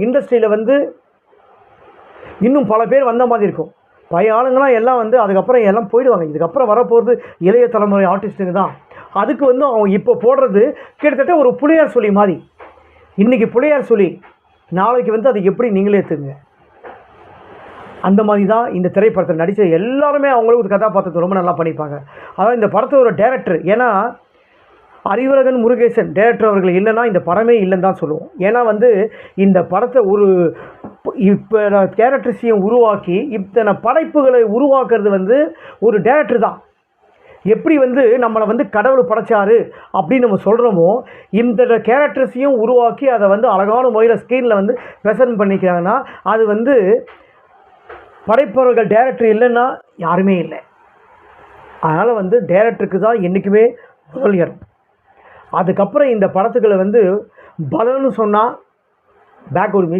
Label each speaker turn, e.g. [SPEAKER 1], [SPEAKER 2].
[SPEAKER 1] இண்டஸ்ட்ரியில் வந்து இன்னும் பல பேர் வந்த மாதிரி இருக்கும். பழைய ஆளுங்களாம் எல்லாம் வந்து அதுக்கப்புறம் எல்லாம் போயிடுவாங்க. இதுக்கப்புறம் வரப்போகிறது இளைய தலைமுறை ஆர்டிஸ்ட்டுங்க தான். அதுக்கு வந்து அவங்க இப்போ போடுறது கிட்டத்தட்ட ஒரு புலையார் சொல்லி மாதிரி. இன்றைக்கி புலையார் சொல்லி, நாளைக்கு வந்து அதை எப்படி நீங்களே ஏற்றுங்க. அந்த மாதிரி தான் இந்த திரைப்படத்தில் நடித்த எல்லாருமே அவங்களுக்கு ஒரு கதாபாத்திரத்தை ரொம்ப நல்லா பண்ணியிருப்பாங்க. அதாவது இந்த படத்தோட டேரக்டர், ஏன்னா அறிவழகன் முருகேசன் டேரக்டர் அவர்கள் இல்லைன்னா இந்த படமே இல்லைன்னு தான் சொல்லுவோம். ஏன்னா வந்து இந்த படத்தை ஒரு இப்போ கேரக்டர்ஸையும் உருவாக்கி இத்தனை படைப்புகளை உருவாக்குறது வந்து ஒரு டேரக்டர் தான். எப்படி வந்து நம்மளை வந்து கடவுள் படைச்சாரு அப்படின்னு நம்ம சொல்கிறோமோ, இந்த கேரக்டர்ஸையும் உருவாக்கி அதை வந்து அழகான முறையில் ஸ்க்ரீனில் வந்து ப்ரெசென்ட் பண்ணிக்கிறாங்கன்னா அது வந்து படைப்பவர்கள் டேரக்டர் இல்லைன்னா யாருமே இல்லை. அதனால் வந்து டேரக்டருக்கு தான் என்றைக்குமே முதல் இடம். அதுக்கப்புறம் இந்த படத்துக்களை வந்து பலன்னு சொன்னால் பேக்வர்டு மியூசிக்